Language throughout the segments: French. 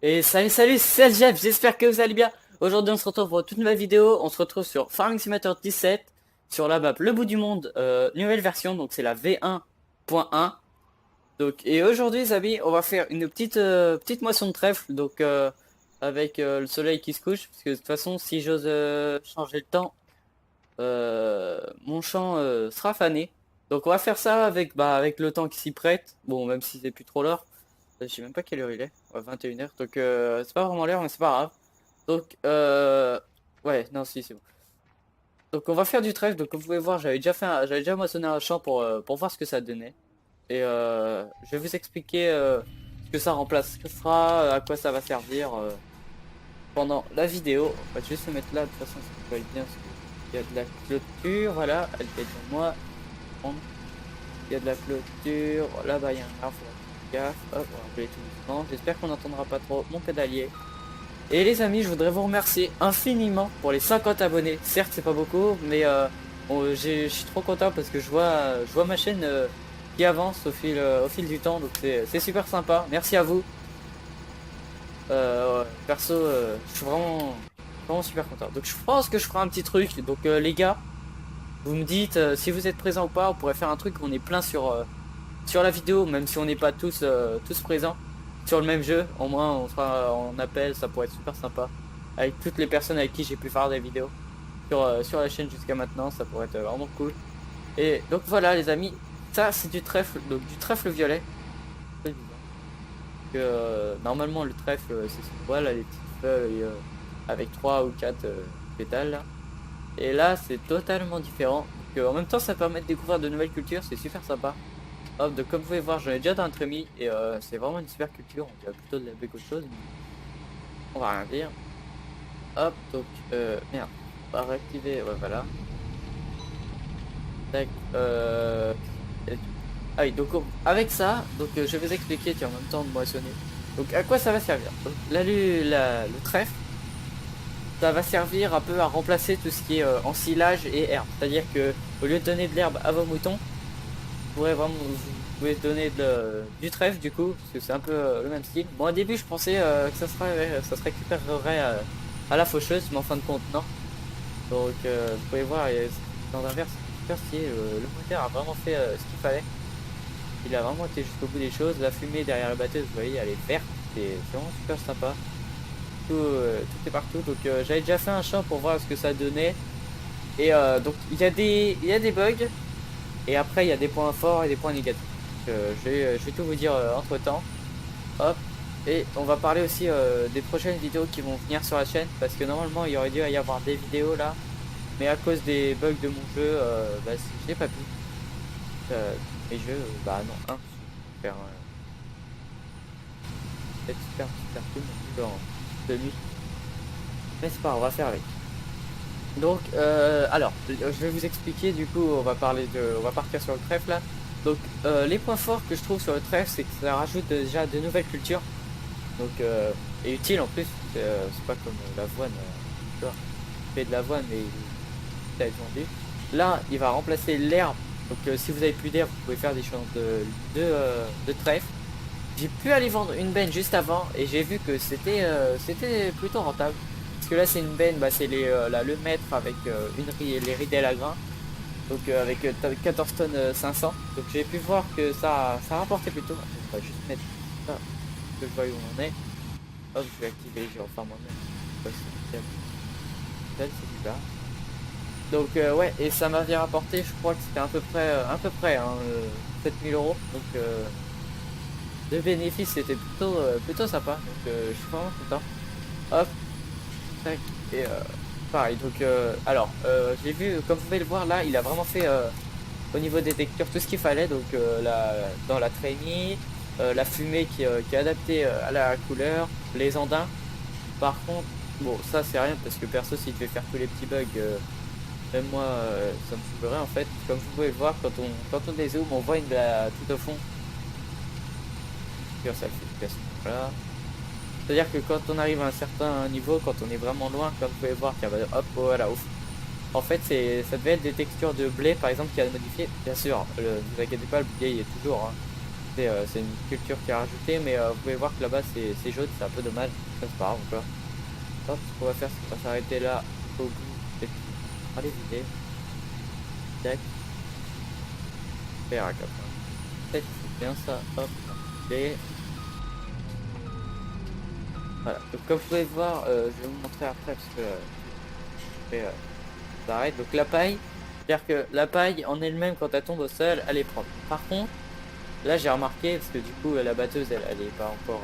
Et salut, c'est Jeff, j'espère que vous allez bien. Aujourd'hui on se retrouve pour une toute nouvelle vidéo, on se retrouve sur Farming Simulator 17, sur la map Le Bout du Monde, nouvelle version, donc c'est la V1.1. Donc, et aujourd'hui les amis, on va faire une petite moisson de trèfle, donc avec le soleil qui se couche, parce que de toute façon si j'ose changer le temps, mon champ sera fané. Donc on va faire ça avec le temps qui s'y prête, bon même si c'est plus trop l'heure. Je sais même pas quelle heure il est. Ouais, 21h. Donc c'est pas vraiment l'heure, mais c'est pas grave. Donc ouais, non si c'est bon. Donc on va faire du trèfle. Donc comme vous pouvez voir, j'avais déjà moissonné un champ pour voir ce que ça donnait. Et je vais vous expliquer ce que ça remplacera, à quoi ça va servir pendant la vidéo. On va juste se mettre là, de toute façon ça peut être bien parce qu'il y a de la clôture, voilà, elle est devant moi. Il y a de la clôture, là-bas il y a un arbre, faut faire gaffe, hop, on va appeler tout doucement. J'espère qu'on n'entendra pas trop mon pédalier. Et les amis, je voudrais vous remercier infiniment pour les 50 abonnés. Certes, c'est pas beaucoup, mais je suis trop content parce que je vois ma chaîne qui avance au fil du temps, donc c'est super sympa. Merci à vous. Perso, je suis vraiment super content. Donc je pense que je ferai un petit truc. Donc les gars, vous me dites si vous êtes présents ou pas, on pourrait faire un truc où on est plein sur la vidéo, même si on n'est pas tous présents sur le même jeu. Au moins on sera en appel, ça pourrait être super sympa. Avec toutes les personnes avec qui j'ai pu faire des vidéos sur la chaîne jusqu'à maintenant, ça pourrait être vraiment cool. Et donc voilà les amis, ça c'est du trèfle, donc du trèfle violet. C'est bizarre. Que, normalement le trèfle c'est ce qu'on voit là, les petites feuilles avec 3 ou 4 pétales là. Et là c'est totalement différent. Donc, en même temps ça permet de découvrir de nouvelles cultures, c'est super sympa. Hop, donc comme vous pouvez voir, j'en ai déjà dans un trémie et c'est vraiment une super culture. On dirait plutôt de la béco chose, mais on va rien dire. Hop, donc merde, on va réactiver, ouais voilà. Tac, ah oui, donc avec ça, donc je vais vous expliquer, tiens, en même temps de moissonner. Donc à quoi ça va servir? Donc, le trèfle, ça va servir un peu à remplacer tout ce qui est ensilage et herbe. C'est-à-dire que au lieu de donner de l'herbe à vos moutons, vous pouvez donner du trèfle du coup, parce que c'est un peu le même style. Bon, au début, je pensais que ça se récupérerait à la faucheuse, mais en fin de compte, non. Donc, vous pouvez voir, et dans l'inverse, c'est super stylé. Le moteur a vraiment fait ce qu'il fallait. Il a vraiment été jusqu'au bout des choses. La fumée derrière la batteuse, vous voyez, elle est verte. C'est vraiment super sympa. Tout est partout. Donc, j'avais déjà fait un champ pour voir ce que ça donnait. Et donc, il y a des bugs. Et après, il y a des points forts et des points négatifs. Je vais tout vous dire entre temps. Hop. Et on va parler aussi des prochaines vidéos qui vont venir sur la chaîne. Parce que normalement, il aurait dû y avoir des vidéos là. Mais à cause des bugs de mon jeu, bah, j'ai pas pu. Mes jeux, bah non, hein. Super, peut-être super cool. En de nuit. Mais c'est pas grave, on va faire avec. Donc, alors, je vais vous expliquer, du coup, on va partir sur le trèfle là. Donc, les points forts que je trouve sur le trèfle, c'est que ça rajoute déjà de nouvelles cultures. Donc, et utile en plus, c'est pas comme l'avoine, tu vois, il fait de l'avoine, mais il est vendu. Là, il va remplacer l'herbe. Donc, si vous avez plus d'herbe, vous pouvez faire des champs de trèfle. J'ai pu aller vendre une benne juste avant et j'ai vu que c'était plutôt rentable. Parce que là c'est une benne, bah, c'est le mètre avec les ridelles à grains. Donc avec 14 tonnes 500. Donc j'ai pu voir que ça rapportait plutôt. On va juste mettre ça, que je vois où on en est. Hop, je vais activer, je vais refaire moi-même. C'est bizarre. Donc ouais, et ça m'avait rapporté, je crois que c'était à peu près hein, 7000 euros. Donc le bénéfice c'était plutôt sympa, donc je suis vraiment content. Hop, tac, et pareil, donc alors j'ai vu, comme vous pouvez le voir là, il a vraiment fait au niveau des textures tout ce qu'il fallait, donc dans la trainee, la fumée qui est adaptée à la couleur, les andins. Par contre, bon ça c'est rien parce que perso s'il devait faire tous les petits bugs, même moi ça me saoulerait en fait. Comme vous pouvez le voir, quand on dézoome, on voit tout au fond. Ça fait voilà. C'est-à-dire que quand on arrive à un certain niveau, quand on est vraiment loin, comme vous pouvez voir, hop, voilà, ouf. En fait, ça devait être des textures de blé, par exemple, qui a modifié. Bien sûr, ne vous inquiétez pas, le blé il est toujours. Hein. C'est une culture qui est rajoutée, mais vous pouvez voir que là-bas c'est jaune, c'est un peu dommage. Ça c'est pas grave encore. Hop, ce qu'on va faire, c'est qu'on va s'arrêter là au bout et puis on va les vider. Tac. Faire un cap. Peut-être c'est bien ça. Hop. Et voilà. Donc comme vous pouvez voir, je vais vous montrer après parce que ça arrête. Donc la paille, c'est-à-dire que la paille en elle-même quand elle tombe au sol, elle est propre. Par contre, là j'ai remarqué parce que du coup la batteuse elle est pas encore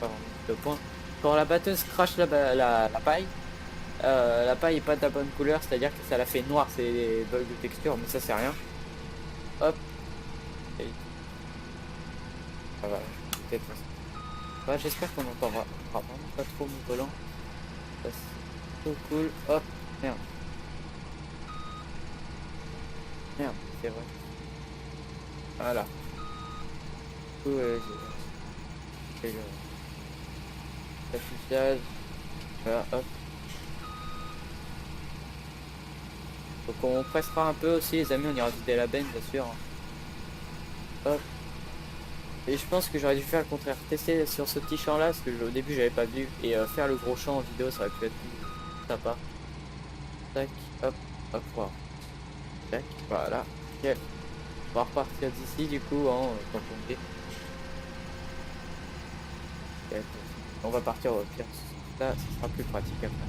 pas vraiment de point. Quand la batteuse crache la paille. La paille est pas de la bonne couleur, c'est-à-dire que ça la fait noire, c'est des bugs de texture, mais ça c'est rien. Hop. Et... Ah, voilà, peut-être. Ouais, j'espère qu'on entendra vraiment pas trop mon volant. Ça, c'est trop cool. Hop. Merde. Merde, c'est vrai. Voilà. Du coup, j'ai fait l'affichage. Voilà, hop. Donc on pressera un peu aussi les amis, on ira vider la benne bien sûr. Hop. Et je pense que j'aurais dû faire le contraire, tester sur ce petit champ là, parce que au début j'avais pas vu, et faire le gros champ en vidéo ça aurait pu être plus sympa. Tac, hop, hop, voilà. Tac, voilà, nickel. On va repartir d'ici du coup en quand on est. On va partir au pire, là ce sera plus pratique après.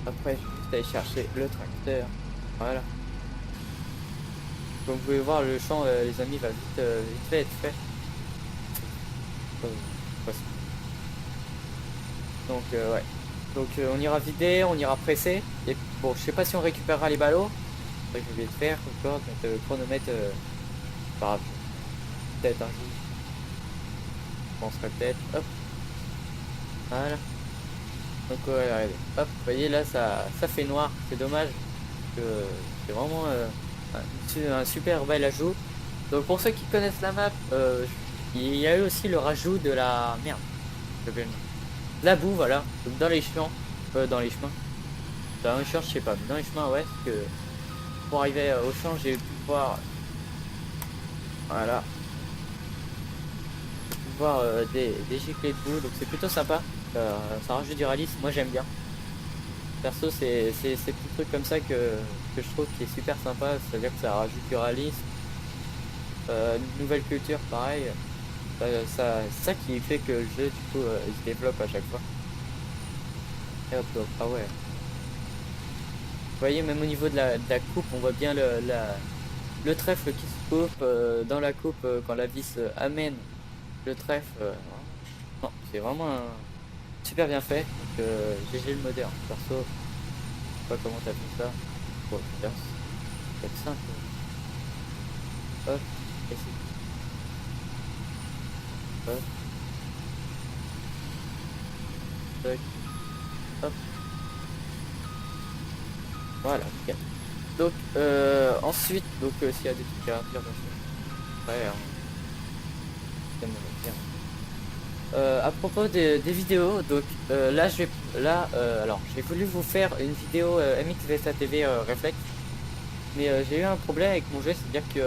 Après je vais juste aller chercher le tracteur, voilà. Comme vous pouvez voir le champ les amis va vite fait être fait. Donc ouais. Donc on ira vider, on ira presser. Et bon, je sais pas si on récupérera les ballots. C'est ça que je vais faire encore. Donc le chronomètre, pas grave. Peut-être un jour. Je penserai peut-être. Hop. Voilà. Donc ouais, regardez. Hop, vous voyez là ça fait noir. C'est dommage. Que c'est vraiment un super bel ajout. Donc pour ceux qui connaissent la map, il y a eu aussi le rajout de la merde. La boue, voilà. Donc dans les champs, dans les chemins. Dans les champs, je sais pas, mais dans les chemins, ouais. Parce que pour arriver au champ, j'ai pu voir. Voilà. J'ai pu voir des giclées de boue, donc c'est plutôt sympa. Ça rajoute du réalisme. Moi, j'aime bien. Perso, c'est ces petits trucs comme ça que je trouve qui est super sympa. C'est-à-dire que ça rajoute du réalisme. Une nouvelle culture, pareil. C'est ça qui fait que le jeu, du coup, il se développe à chaque fois. Et hop, hop, ah ouais. Vous voyez, même au niveau de la coupe, on voit bien le trèfle qui se coupe dans la coupe quand la vis amène le trèfle. Non, c'est vraiment super bien fait. Donc, GG le modeur. Perso, je sais pas comment t'as fait ça. Bon, c'est simple. Hop, et c'est. Hop. Tac. Hop. Voilà, nickel. Donc ensuite, donc s'il y a des trucs à dire, ouais, à propos des vidéos, donc là alors j'ai voulu vous faire une vidéo MX VSA TV réflexe, mais j'ai eu un problème avec mon jeu, c'est-à-dire que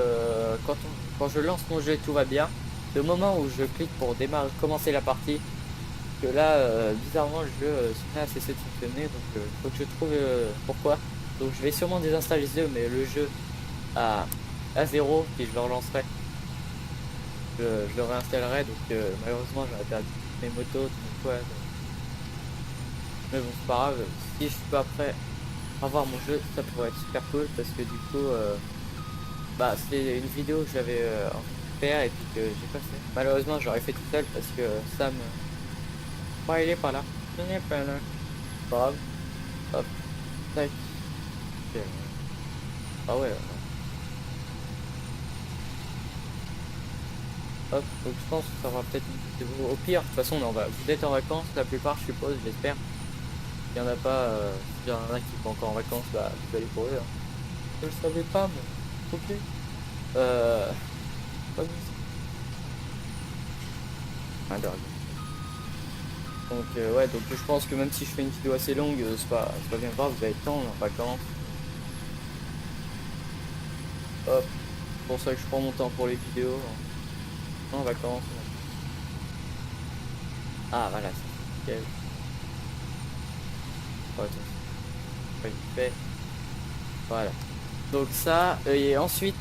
quand je lance mon jeu tout va bien, le moment où je clique pour démarrer, commencer la partie, que là bizarrement le jeu a cessé de fonctionner, donc faut que je trouve pourquoi. Donc je vais sûrement désinstaller le jeu, mais le jeu à 0, puis je le relancerai. Je le réinstallerai, donc malheureusement j'aurais perdu mes motos, tout mon quad. Mais bon, c'est pas grave, si je peux après avoir mon jeu, ça pourrait être super cool, parce que du coup, bah c'est une vidéo que j'avais envie de faire et puis que j'ai pas fait. Malheureusement j'aurais fait tout seul parce que Sam... Bah il est pas là. Il n'est pas là. Pas grave. Hop. Tac. Ah ouais. Hop, donc je pense que ça aura peut-être une vidéo. Au pire, de toute façon, vous êtes en vacances, la plupart, je suppose, j'espère. Il y en a pas, s'il y en a qui sont encore en vacances, bah, vous allez pour eux. Hein. Je le savais pas, mais ok. Pas de musique. Ah, de rien. Donc, ouais, donc je pense que même si je fais une vidéo assez longue, c'est pas bien grave, vous avez le temps, on est en vacances. Hop, c'est pour ça que je prends mon temps pour les vidéos. Hein. en vacances. Ah voilà, c'est nickel. Ouais, vite fait. Voilà. Donc ça, et ensuite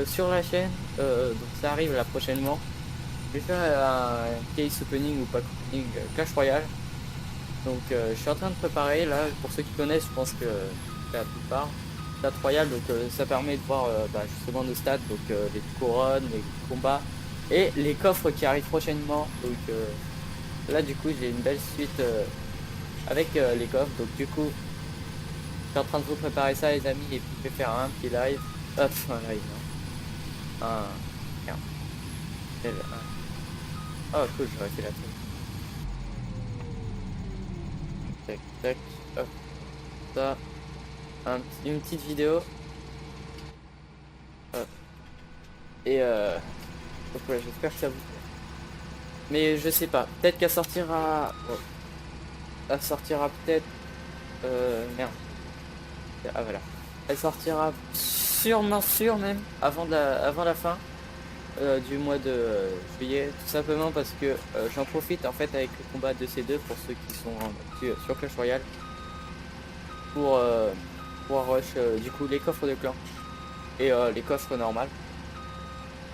sur la chaîne, donc ça arrive là prochainement. Je vais faire un case opening ou pack opening Clash Royale. Donc je suis en train de préparer là, pour ceux qui connaissent, je pense que c'est la plupart. Stat Royale, donc ça permet de voir justement nos stats, donc les couronnes, les combats et les coffres qui arrivent prochainement. Donc là du coup j'ai une belle suite avec les coffres. Donc du coup je suis en train de vous préparer ça les amis et puis je vais faire un petit live. Hop, un live non. Merde. Oh cool, j'aurais fait la truc. Tac tac, hop, ça. Une petite vidéo. Hop. Et donc ouais, j'espère que ça vous plaît. Mais je sais pas, peut-être qu'elle sortira. Oh. Elle sortira peut-être. Merde. Ah voilà. Elle sortira sûrement sûr même avant la fin du mois de juillet, tout simplement parce que j'en profite en fait avec le combat de ces deux pour ceux qui sont sur Clash Royale pour rush du coup les coffres de clan et les coffres normales.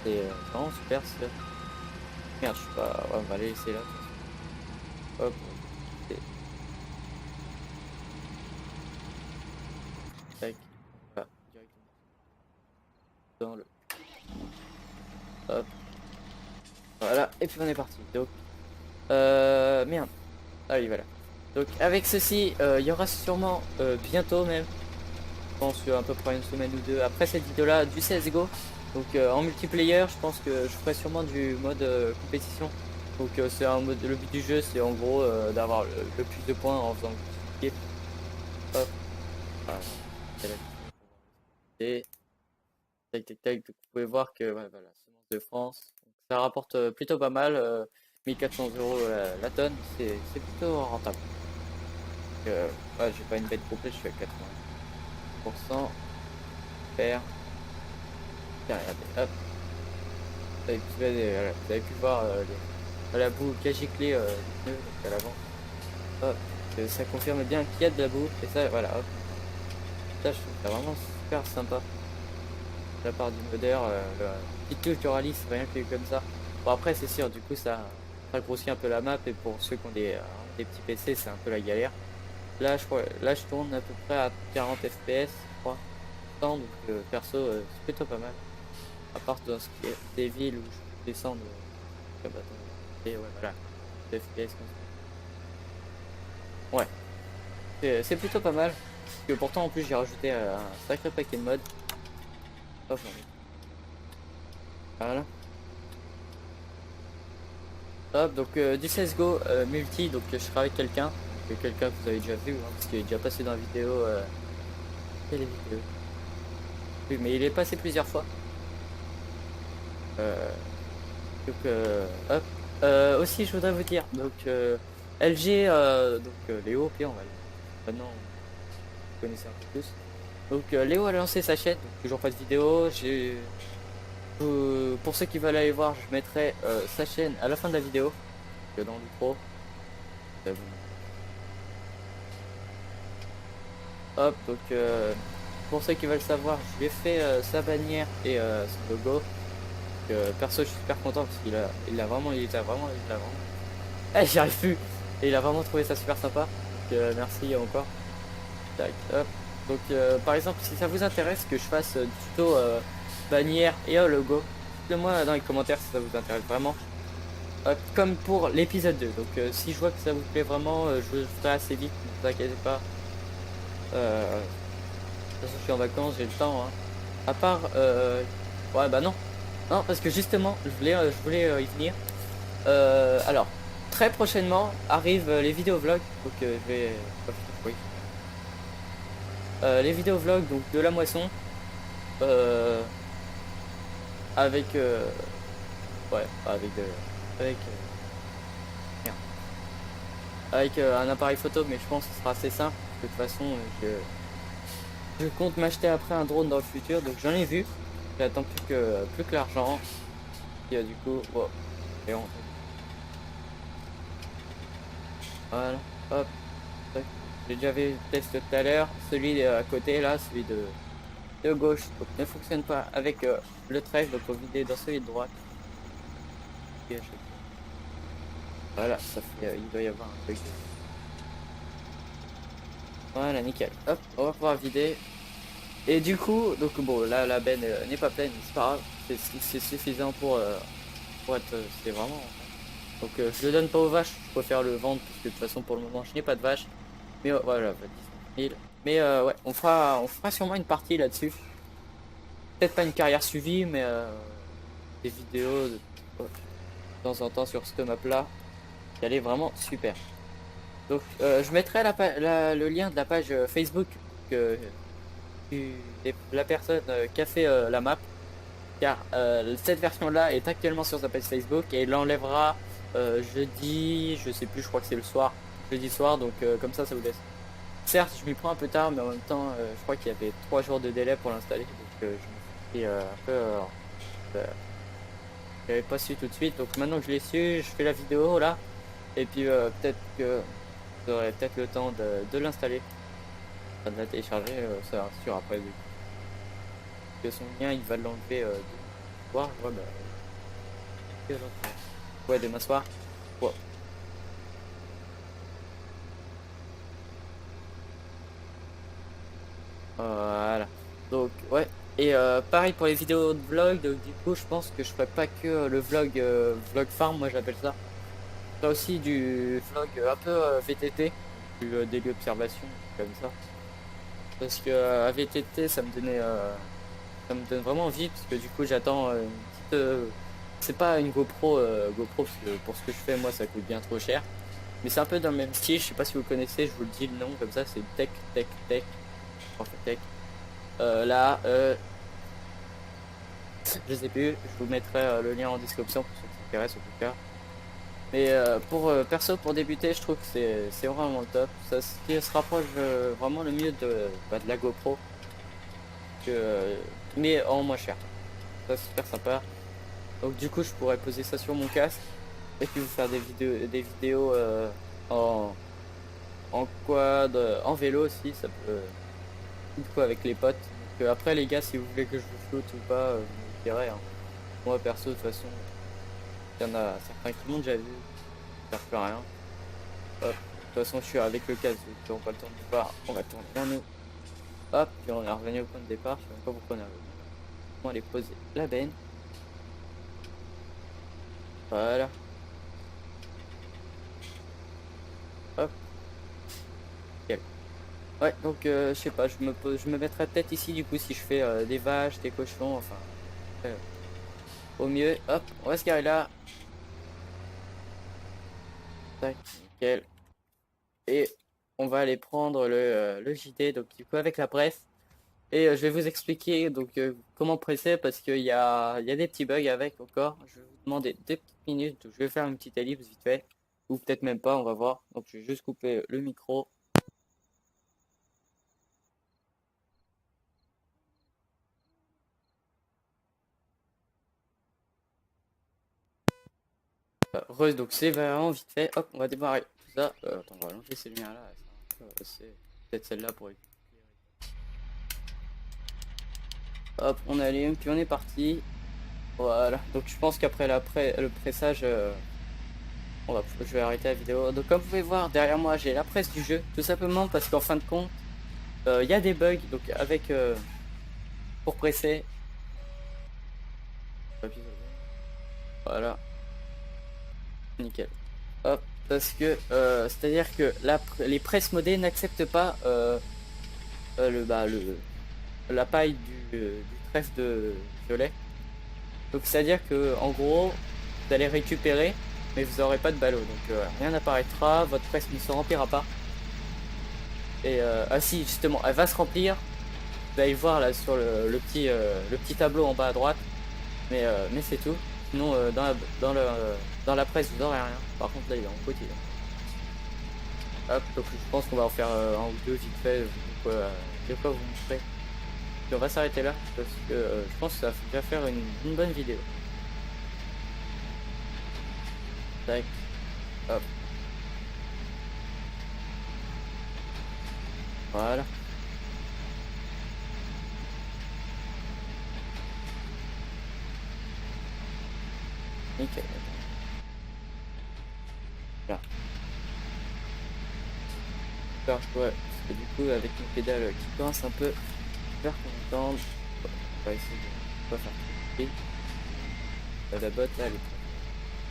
C'est vraiment super ça. Merde, je sais pas, ouais, on va les laisser là. Hop. Et... tac. Voilà, directement dans le. Hop. Voilà, et puis on est parti. Donc, merde. Ah oui, voilà. Donc, avec ceci, il y aura sûrement bientôt même, je pense à peu près une semaine ou deux après cette vidéo-là, du CSGO. Donc, en multiplayer, je pense que je ferai sûrement du mode compétition. Donc, c'est un mode. Le but du jeu, c'est en gros d'avoir le plus de points en faisant le kill. Hop. Voilà. Et tac tac tac. Donc, vous pouvez voir que ouais, voilà, semence de France. Donc, ça rapporte plutôt pas mal. 1400 euros la tonne, c'est plutôt rentable. Ouais, j'ai pas une bête complète, je suis à 80%. Faire. Tiens, regardez, hop. Vous avez pu voir la boue qui a giclé les pneus donc à l'avant. Hop. Ça confirme bien qu'il y a de la boue. Et ça, voilà, hop. Ça, je trouve ça vraiment super sympa. De la part du modeur, petite touche du rallye, c'est rien que comme ça. Bon, après, c'est sûr, du coup, ça grossit un peu la map. Et pour ceux qui ont des petits PC, c'est un peu la galère. Là, là, je tourne à peu près à 40 FPS, je crois. Donc, perso, c'est plutôt pas mal. À part dans ce qui est des villes où je peux descendre. Et ouais, voilà. FPS comme ça. Ouais, c'est plutôt pas mal. Parce que pourtant, en plus, j'ai rajouté un sacré paquet de mods. Hop, voilà. Hop, donc du CSGO multi, donc je serai avec quelqu'un. Quelqu'un que vous avez déjà vu, hein, parce qu'il est déjà passé dans la vidéo. Quelle vidéo? Oui, mais il est passé plusieurs fois. Donc, hop. Aussi, je voudrais vous dire, donc LG, Léo, puis on va maintenant, vous connaissez un peu plus. Donc, Léo a lancé sa chaîne, donc toujours pas de vidéo. Pour ceux qui veulent aller voir, je mettrai sa chaîne à la fin de la vidéo, dans l'intro. Hop, donc pour ceux qui veulent savoir, je lui ai fait sa bannière et son logo. Perso, je suis super content parce il a vraiment. Eh, j'y arrive plus. Et il a vraiment trouvé ça super sympa. Donc, merci encore. Tac, hop. Donc, par exemple, si ça vous intéresse que je fasse du tuto bannière et logo, dites-le moi dans les commentaires si ça vous intéresse vraiment. Comme pour l'épisode 2. Donc, si je vois que ça vous plaît vraiment, je le ferai assez vite. Ne vous inquiétez pas. De toute façon, je suis en vacances, j'ai le temps. Hein. À part, ouais, bah non. Non, parce que justement, je voulais y venir. Alors, très prochainement arrivent les vidéos vlogs. Donc, je vais. Oui. Les vidéos vlogs donc de la moisson. Avec. Ouais, avec. Merde. Avec un appareil photo, mais je pense que ce sera assez simple. De toute façon, je compte m'acheter après un drone dans le futur. Donc, j'en ai vu. J'attends plus que l'argent. Puis du coup, bon, et voilà, hop, tac. J'ai déjà vu le test tout à l'heure, celui à côté là, celui de gauche, donc, ne fonctionne pas avec le trèfle, donc faut vider dans celui de droite. Et voilà, ça fait, il doit y avoir un truc. Voilà, nickel. Hop, on va pouvoir vider. Et du coup, donc bon, là la benne n'est pas pleine, mais c'est pas grave, c'est suffisant pour être, c'est vraiment. Donc je le donne pas aux vaches, je préfère le vendre parce que de toute façon pour le moment je n'ai pas de vaches. Mais voilà, 19 000. Mais ouais, on fera sûrement une partie là-dessus. Peut-être pas une carrière suivie, mais des vidéos de temps en temps sur cette map là. Elle est vraiment super. Donc je mettrai le lien de la page Facebook que la personne qui a fait la map, car cette version là est actuellement sur sa page Facebook et il l'enlèvera jeudi, je sais plus, je crois que c'est le soir, jeudi soir, donc comme ça vous laisse. Certes je m'y prends un peu tard, mais en même temps je crois qu'il y avait 3 jours de délai pour l'installer, donc je me suis dit, un peu j'avais pas su tout de suite, donc maintenant que je l'ai su, je fais la vidéo là, et puis peut-être que j'aurai peut-être le temps de l'installer, de la télécharger, ça va sûr après vu que son lien il va l'enlever de soir, ouais, bah, ouais, demain soir. Ouais. Voilà. Donc ouais. Et pareil pour les vidéos de vlog, donc du coup je pense que je ferai pas que le vlog farm, moi j'appelle ça. Je ferai aussi du vlog un peu VTT, des lieux d'observation, comme ça. Parce que à VTT ça me donne vraiment envie, parce que du coup j'attends une petite... c'est pas une GoPro, parce que pour ce que je fais moi ça coûte bien trop cher. Mais c'est un peu dans le même style, je sais pas si vous connaissez, je vous le dis le nom comme ça, c'est Tech. Enfin, Tech. Là, je sais plus, je vous mettrai le lien en description pour ceux qui s'intéressent en tout cas. Mais pour perso, pour débuter, je trouve que c'est vraiment le top. Ça ce qui se rapproche vraiment le mieux de la GoPro, mais en moins cher. Ça c'est super sympa. Donc du coup, je pourrais poser ça sur mon casque et puis vous faire des vidéos en, en quad, en vélo aussi, ça peut, du coup avec les potes. Donc, après les gars, si vous voulez que je vous flotte ou pas, vous me direz, hein. Moi perso, de toute façon, il y en a certains qui m'ont déjà vu, ça sert plus à rien. Hop, de toute façon, je suis avec le casque, donc on pas le temps de voir, on va tourner dans nous. Hop, puis on est revenu au point de départ, je sais même pas pourquoi on est revenu. On va aller poser la benne. Voilà. Hop. Nickel. Ouais, donc je sais pas, je me mettrai peut-être ici du coup si je fais des vaches, des cochons, enfin. euh, Au mieux, hop, on va se garer là. Tac, nickel. Et on va aller prendre le JT, donc du coup avec la presse. Et je vais vous expliquer donc comment presser parce il y a des petits bugs avec encore. Je vais vous demander des petites minutes, donc je vais faire une petite ellipse vite fait. Ou peut-être même pas, on va voir. Donc je vais juste couper le micro. Rose, donc c'est vraiment vite fait. Hop, on va démarrer tout ça. Attends, on va enlever ces lumières là. C'est peut-être celle-là pour éclairer. Hop, on allume, puis on est parti. Voilà, donc je pense qu'après le pressage, je vais arrêter la vidéo. Donc comme vous pouvez voir derrière moi, j'ai la presse du jeu, tout simplement parce qu'en fin de compte, il y a des bugs. Donc avec pour presser, voilà, nickel. Hop, parce que c'est-à-dire que les presses modées n'acceptent pas la paille du trèfle de violet. Donc c'est-à-dire que en gros, vous allez récupérer, mais vous n'aurez pas de ballot. Donc rien n'apparaîtra, votre presse ne se remplira pas. Et ah si, justement, elle va se remplir. Vous allez le voir là sur le petit tableau en bas à droite. Mais c'est tout. Sinon dans la presse vous n'aurez rien. Par contre là il est en petit. Hop, donc je pense qu'on va en faire un ou deux vite fait. De quoi vous montrer. Puis on va s'arrêter là parce que je pense que ça va déjà faire une bonne vidéo. Tac. Hop. Voilà. Nickel. Là. Alors, ouais, parce que du coup, avec une pédale qui coince un peu, j'espère qu'on entend. On va essayer de pas faire trop de bruit. La botte là, elle est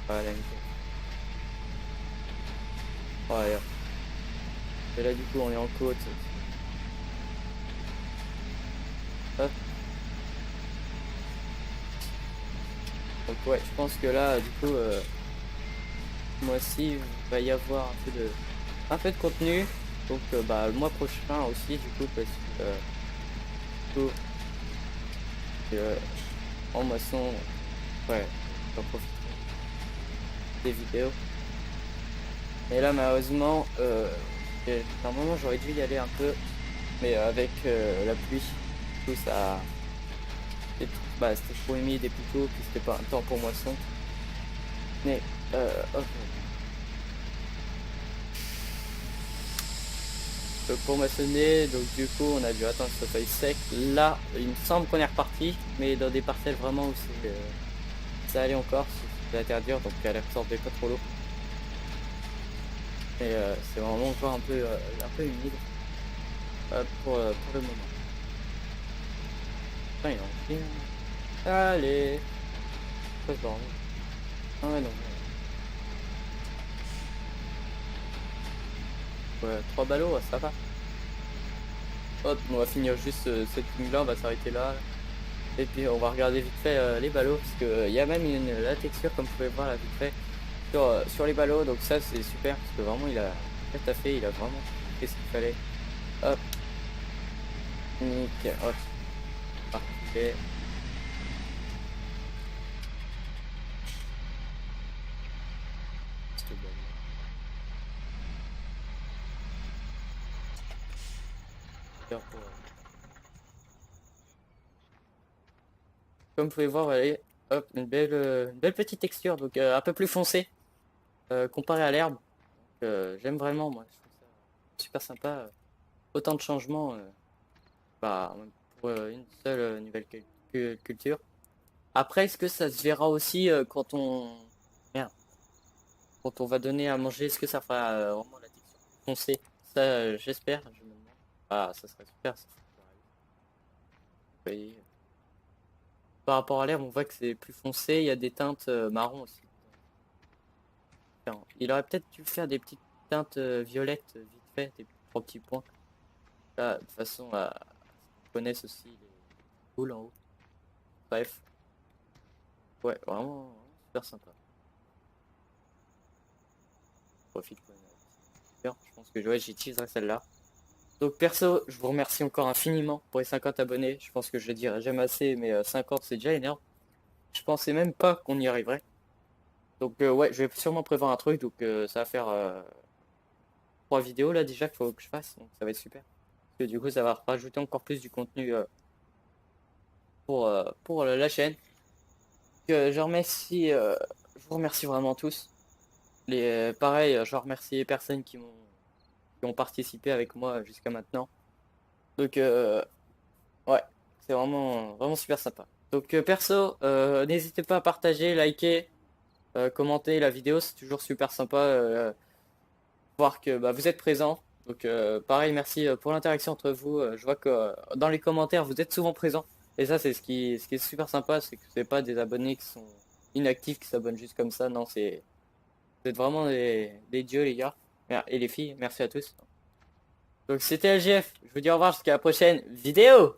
voilà, nickel. Ouais. Et là, du coup, on est en côte. Hop. Donc ouais, je pense que là, du coup, moi aussi, il va y avoir un peu de contenu. Donc bah le mois prochain aussi, du coup, parce que du coup, euh, en moisson, ouais, j'en profite des vidéos. Et là, malheureusement, normalement, j'aurais dû y aller un peu, mais avec la pluie, du coup, ça, bah, c'était trop humide et plus tôt, puis c'était pas un temps pour moisson. Mais hop. Pour maçonner, donc du coup on a dû attendre que ça soit sec. Là, il me semble qu'on est reparti, mais dans des parcelles vraiment où ça allait encore, c'est interdire, donc elle absorbait pas trop l'eau. Et c'est vraiment encore un peu humide pour le moment. Putain, il est en film. Allez, pas ce bordel. Ah ouais, non. Ouais, 3 ballots, ça va. Hop, on va finir juste cette ligne là, on va s'arrêter là. Et puis on va regarder vite fait les ballots, parce qu'il y a même la texture, comme vous pouvez voir là vite fait, sur les ballots. Donc ça c'est super, parce que vraiment il a tout à fait, il a vraiment fait ce qu'il fallait. Hop, nickel, hop, parfait. Comme vous pouvez voir, allez, hop, une belle petite texture, donc un peu plus foncée comparé à l'herbe. J'aime vraiment, moi, je trouve ça super sympa. Autant de changements bah, pour une seule nouvelle culture. Après, est-ce que ça se verra aussi merde, quand on va donner à manger, est-ce que ça fera vraiment la texture foncée? Ça, j'espère, je me demande. Ah, ça serait super, ça. Vous voyez. Par rapport à l'herbe, on voit que c'est plus foncé, il y a des teintes marron aussi. Enfin, il aurait peut-être dû faire des petites teintes violettes vite fait, des 3 petits points. Là, de façon à ce qu'on connaisse aussi les boules en haut. Bref. Ouais, vraiment super sympa. Profite pour super, je pense que ouais, j'utiliserai celle-là. Donc perso, je vous remercie encore infiniment pour les 50 abonnés. Je pense que je le dirai jamais assez, mais 50 c'est déjà énorme. Je pensais même pas qu'on y arriverait. Donc ouais, je vais sûrement prévoir un truc, donc ça va faire 3 vidéos là déjà qu'il faut que je fasse, donc ça va être super. Parce que du coup ça va rajouter encore plus du contenu pour la chaîne. Que je remercie, je vous remercie vraiment tous. Pareil, je remercie les personnes qui ont participé avec moi jusqu'à maintenant. Donc ouais, c'est vraiment super sympa. Donc perso, n'hésitez pas à partager, liker, commenter la vidéo, c'est toujours super sympa voir que bah, vous êtes présents. Donc pareil, merci pour l'interaction entre vous. Je vois que dans les commentaires, vous êtes souvent présents. Et ça, c'est ce qui est super sympa, c'est que c'est pas des abonnés qui sont inactifs, qui s'abonnent juste comme ça. Non, vous êtes vraiment des dieux, les gars. Et les filles, merci à tous. Donc c'était LGF, je vous dis au revoir jusqu'à la prochaine vidéo.